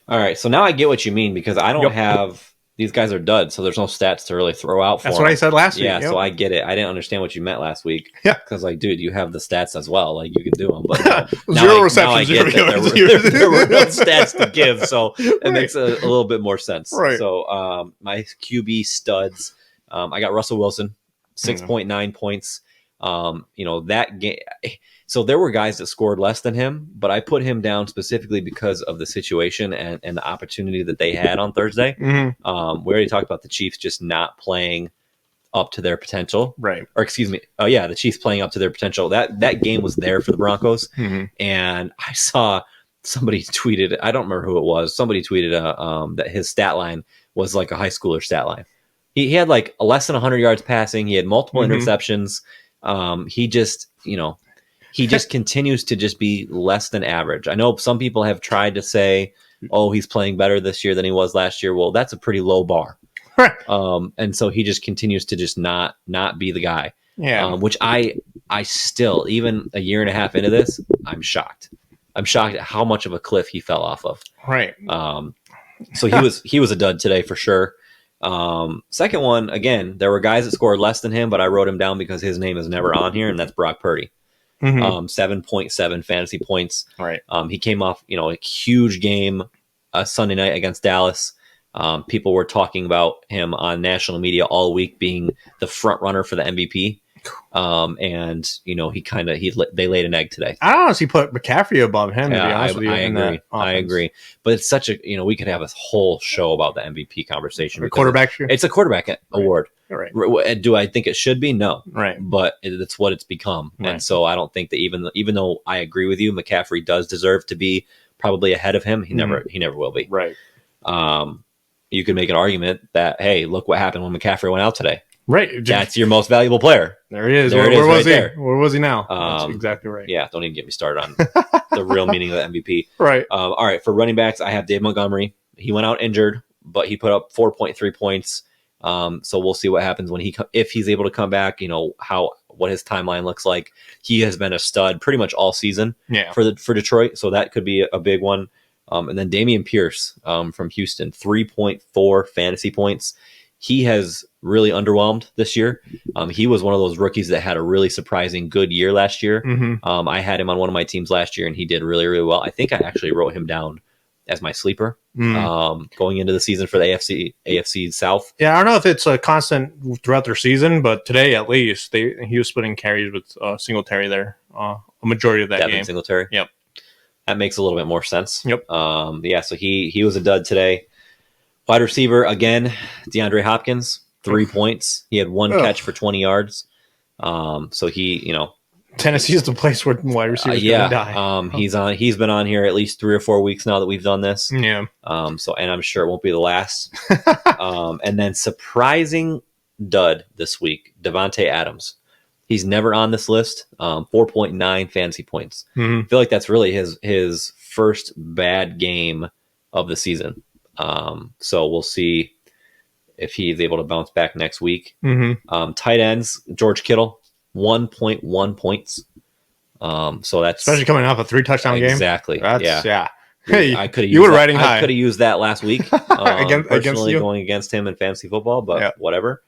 All right. So now I get what you mean because I don't have these guys are duds, so there's no stats to really throw out for That's them. what I said last week. Yeah, so I get it. I didn't understand what you meant last week. Yeah. Because, like, dude, you have the stats as well. Like, you can do them. But zero receptions. Now I get that there were no stats to give, so it makes a little bit more sense. Right. So my QB studs, I got Russell Wilson, 6.9 points. That game. So there were guys that scored less than him, but I put him down specifically because of the situation and the opportunity that they had on Thursday. We already talked about the Chiefs just not playing up to their potential. Right. Or excuse me. Oh yeah, the Chiefs playing up to their potential. That game was there for the Broncos. And I saw somebody tweeted, I don't remember who it was. Somebody tweeted that his stat line was like a high schooler stat line. He had like less than 100 yards passing. He had multiple Mhm. interceptions. He just, he just continues to just be less than average. I know some people have tried to say, oh, he's playing better this year than he was last year. Well, that's a pretty low bar. And so he just continues to just not be the guy. Yeah. Which I still, even a year and a half into this, I'm shocked. I'm shocked at how much of a cliff he fell off of. Right. So he was a dud today for sure. Second one, again, there were guys that scored less than him, but I wrote him down because his name is never on here, and that's Brock Purdy. Mhm. 7.7 fantasy points. Right. He came off, a huge game Sunday night against Dallas. People were talking about him on national media all week being the front runner for the MVP. And they laid an egg today. I honestly put McCaffrey above him, to be honest with you. I agree. But it's such a, we could have a whole show about the MVP conversation. The quarterback. It's a quarterback award. Right. Do I think it should be? No. Right. But it's what it's become. Right. And so I don't think that even though I agree with you, McCaffrey does deserve to be probably ahead of him. He never will be. Right. You could make an argument that, hey, look what happened when McCaffrey went out today. Right. That's your most valuable player. There he is. There Where was right he? there. Where was he now? That's exactly right. Yeah, don't even get me started on the real meaning of the MVP. Right. All right, for running backs, I have Dave Montgomery. He went out injured, but he put up 4.3 points. So we'll see what happens when if he's able to come back. What his timeline looks like. He has been a stud pretty much all season. Yeah. For Detroit, so that could be a big one. And then Dameon Pierce from Houston, 3.4 fantasy points. He has really underwhelmed this year. He was one of those rookies that had a really surprising good year last year. Mm-hmm. I had him on one of my teams last year, and he did really, really well. I think I actually wrote him down as my sleeper going into the season for the AFC South. Yeah, I don't know if it's a constant throughout their season, but today at least he was splitting carries with Singletary there a majority of that Devin game. Singletary. Yep. That makes a little bit more sense. Yep. So he was a dud today. Wide receiver, again, DeAndre Hopkins, 3 points. He had one catch for 20 yards. So he, Tennessee is the place where wide receivers gonna die. He's been on here at least 3 or 4 weeks now that we've done this. Yeah. And I'm sure it won't be the last. And then surprising dud this week, Devontae Adams. He's never on this list. 4.9 fantasy points. Mm-hmm. I feel like that's really his first bad game of the season. So we'll see if he's able to bounce back next week. Mm-hmm. Tight ends, George Kittle, 1.1 points. So that's especially coming off a 3 touchdown game. Exactly. Yeah. Hey, you were riding high. I could have used that last week. Against you? Going against him in fantasy football, but whatever.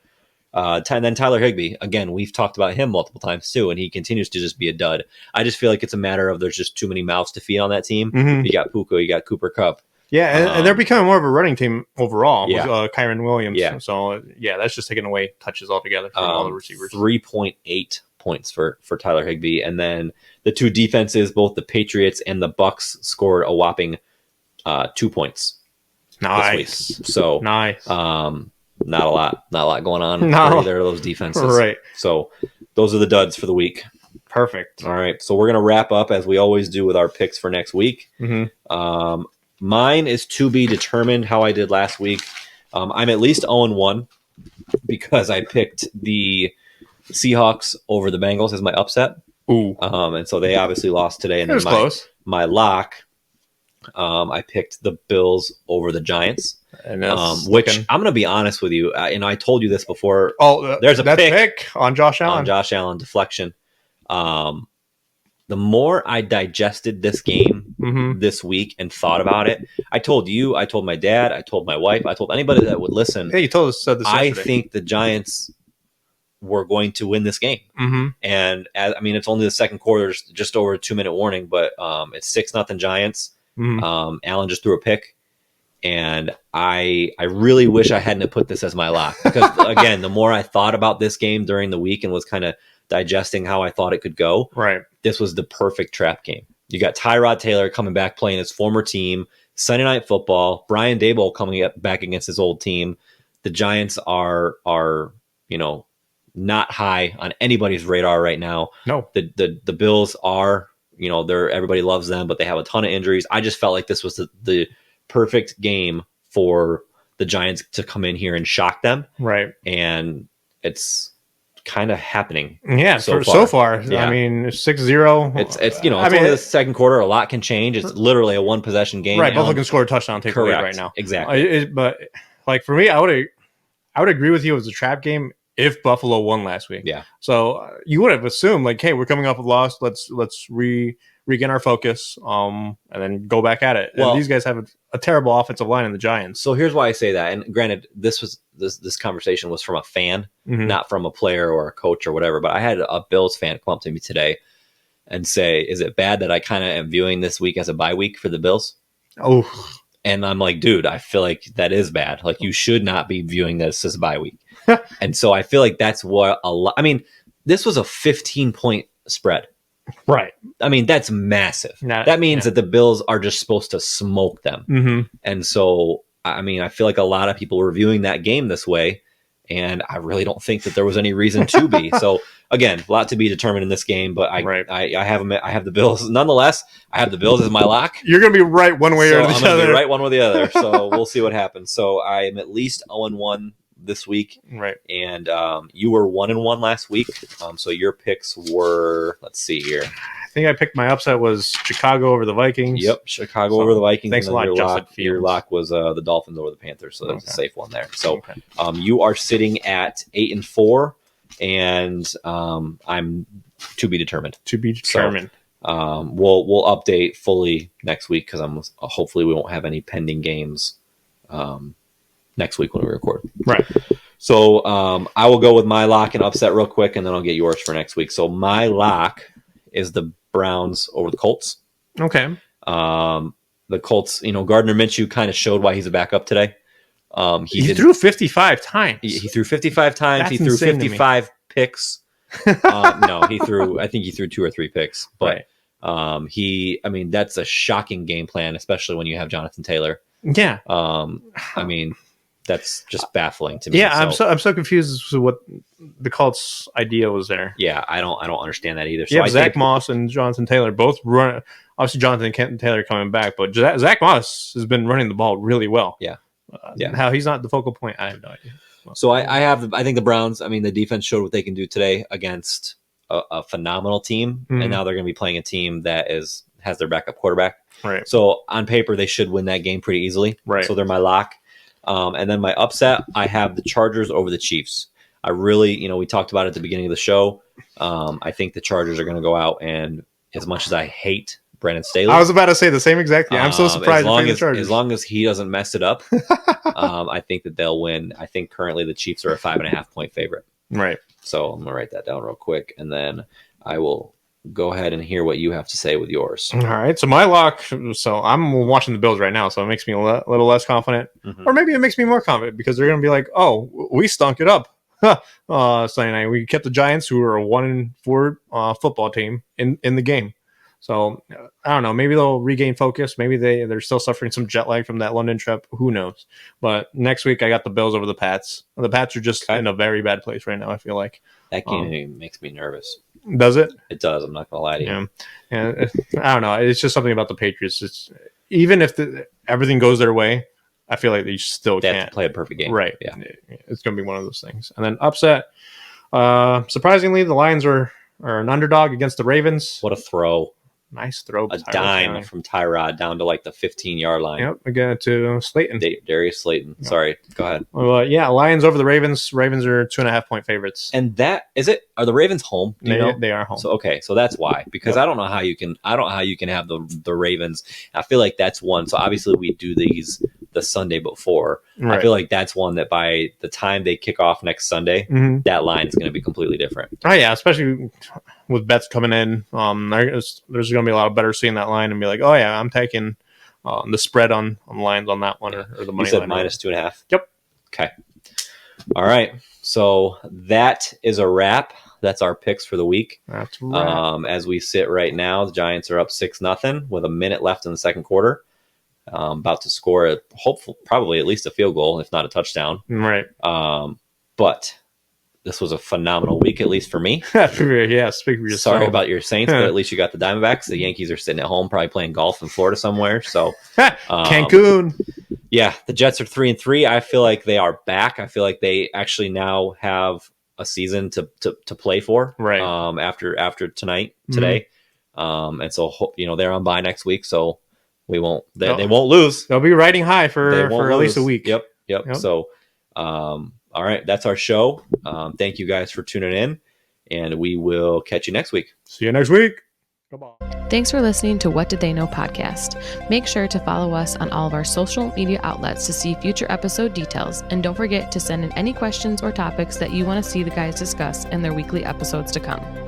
Then Tyler Higbee. Again, we've talked about him multiple times too, and he continues to just be a dud. I just feel like it's a matter of there's just too many mouths to feed on that team. Mm-hmm. You got Puka, you got Cooper Kupp. Yeah, and they're becoming more of a running team overall with Kyron Williams. Yeah. So, that's just taking away touches altogether from all the receivers. 3.8 points for Tyler Higbee. And then the two defenses, both the Patriots and the Bucks, scored a whopping 2 points. Nice. This week. So, nice. Not a lot going on for either of those defenses. Right. So those are the duds for the week. Perfect. All right. So we're going to wrap up as we always do with our picks for next week. Mm-hmm. Mine is to be determined how I did last week. I'm at least 0-1 because I picked the Seahawks over the Bengals as my upset. Ooh. And so they obviously lost today. And it was close. My lock, I picked the Bills over the Giants. And which I'm going to be honest with you, and I told you this before. Oh, there's a pick on Josh Allen. Deflection. The more I digested this game this week and thought about it, I told you, I told my dad, I told my wife, I told anybody that would listen. Hey, you told us this I yesterday. think the Giants were going to win this game. Mm-hmm. And it's only the second quarter, just over a 2-minute warning, but it's 6-0 Giants. Mm-hmm. Allen just threw a pick. And I really wish I hadn't put this as my lock because, again, the more I thought about this game during the week and was kind of digesting how I thought it could go, right, this was the perfect trap game. You got Tyrod Taylor coming back playing his former team, Sunday Night Football, Brian Daboll coming back against his old team. The Giants are not high on anybody's radar right now. No, the Bills are, everybody loves them, but they have a ton of injuries. I just felt like this was the perfect game for the Giants to come in here and shock them. Right. And it's kind of happening. Yeah, so far. Yeah. I mean, 6-0. It's only the second quarter. A lot can change. It's literally a one possession game. Right, both can score a touchdown, take the lead right now. Exactly. But like for me, I would agree with you. It was a trap game if Buffalo won last week. Yeah. So you would have assumed like, hey, we're coming off a loss. Let's regain our focus, and then go back at it. Well, and these guys have a terrible offensive line in the Giants. So here's why I say that. And granted, this conversation was from a fan, not from a player or a coach or whatever. But I had a Bills fan come up to me today and say, "Is it bad that I kind of am viewing this week as a bye week for the Bills?" Oh. And I'm like, dude, I feel like that is bad. Like, you should not be viewing this as a bye week. And so I feel like that's what a lot. I mean, this was a 15-point spread. Right. I mean, that's massive. That means that the Bills are just supposed to smoke them. Mm-hmm. And so, I mean, I feel like a lot of people were viewing that game this way. And I really don't think that there was any reason to be. So, again, a lot to be determined in this game. But I have the Bills. Nonetheless, I have the Bills as my lock. You're going to be right one way or the other. I'm going to be right one way or the other. So we'll see what happens. So I am at least 0-1 this week. Right. And you were 1-1 last week. So your picks were, let's see here. I think I picked my upset was Chicago over the Vikings. Yep, Chicago over the Vikings. Thanks a lot, your lock was the Dolphins over the Panthers, so that was a safe one there. So you are sitting at 8-4, and I'm to be determined. To be determined. So, we'll update fully next week because hopefully we won't have any pending games next week when we record. Right. So I will go with my lock and upset real quick, and then I'll get yours for next week. So my lock is the Browns over the Colts. Okay. The Colts, Gardner Minshew kind of showed why he's a backup today. He threw 55 times. He threw 55 times. That's he threw 55 picks. No, I think he threw 2 or 3 picks. But that's a shocking game plan, especially when you have Jonathan Taylor. Yeah. I mean, that's just baffling to me. Yeah, I'm so confused as to what the Colts idea was there. Yeah, I don't understand that either. So yeah, Zach Moss and Jonathan Taylor both run. Obviously, Jonathan Taylor coming back, but Zach Moss has been running the ball really well. Yeah, How he's not the focal point, I have no idea. Well, so I think the Browns. I mean, the defense showed what they can do today against a phenomenal team, and now they're going to be playing a team that has their backup quarterback. Right. So on paper, they should win that game pretty easily. Right. So they're my lock. And then my upset, I have the Chargers over the Chiefs. I really, we talked about it at the beginning of the show. I think the Chargers are going to go out, and as much as I hate Brandon Staley, I was about to say the same exact thing. I'm so surprised. As long as he doesn't mess it up, I think that they'll win. I think currently the Chiefs are a 5.5 point favorite. Right. So I'm going to write that down real quick, and then I will go ahead and hear what you have to say with yours. All right. So my lock. So I'm watching the Bills right now, so it makes me a little less confident, or maybe it makes me more confident because they're going to be like, "Oh, we stunk it up." Sunday night, we kept the Giants, who are a 1-4 football team, in the game. So I don't know. Maybe they'll regain focus. Maybe they're still suffering some jet lag from that London trip. Who knows? But next week, I got the Bills over the Pats. The Pats are just in a very bad place right now, I feel like. That game makes me nervous. Does it? It does. I'm not going to lie to you. Yeah. And I don't know. It's just something about the Patriots. It's even if everything goes their way, I feel like they still they can't have to play a perfect game. Right. Yeah. It's going to be one of those things. And then upset. Surprisingly, the Lions are an underdog against the Ravens. What a throw. Nice throw. A dime from Tyrod down to like the 15-yard line. Yep, again to Slayton. Darius Slayton. Yep. Sorry, go ahead. Well, yeah, Lions over the Ravens. Ravens are 2.5 point favorites. And that is it. Are the Ravens home? They are home. So so that's why. Because I don't know how you can have the Ravens. I feel like that's one. So obviously we do these the Sunday before. Right. I feel like that's one that by the time they kick off next Sunday, that line is going to be completely different. Oh yeah, especially with bets coming in. There's going to be a lot of better seeing that line and be like, oh yeah, I'm taking the spread on lines on that one or the money. You said line minus 2.5. Yep. Okay. All right. So that is a wrap. That's our picks for the week. That's right. As we sit right now, the Giants are up 6-0 with a minute left in the second quarter. About to score probably at least a field goal, if not a touchdown. Right. But this was a phenomenal week, at least for me. Yeah, speak for yourself. Sorry about your Saints, but at least you got the Diamondbacks. The Yankees are sitting at home, probably playing golf in Florida somewhere. So Cancun. Yeah, the Jets are 3-3. I feel like they are back. I feel like they actually now have a season to play for, right? After today, and so they're on bye next week, so they won't lose. They'll be riding high for at least a week. Yep. So, all right, that's our show. Thank you guys for tuning in, and we will catch you next week. See you next week. Come on. Thanks for listening to What Did They Know podcast. Make sure to follow us on all of our social media outlets to see future episode details, and don't forget to send in any questions or topics that you want to see the guys discuss in their weekly episodes to come.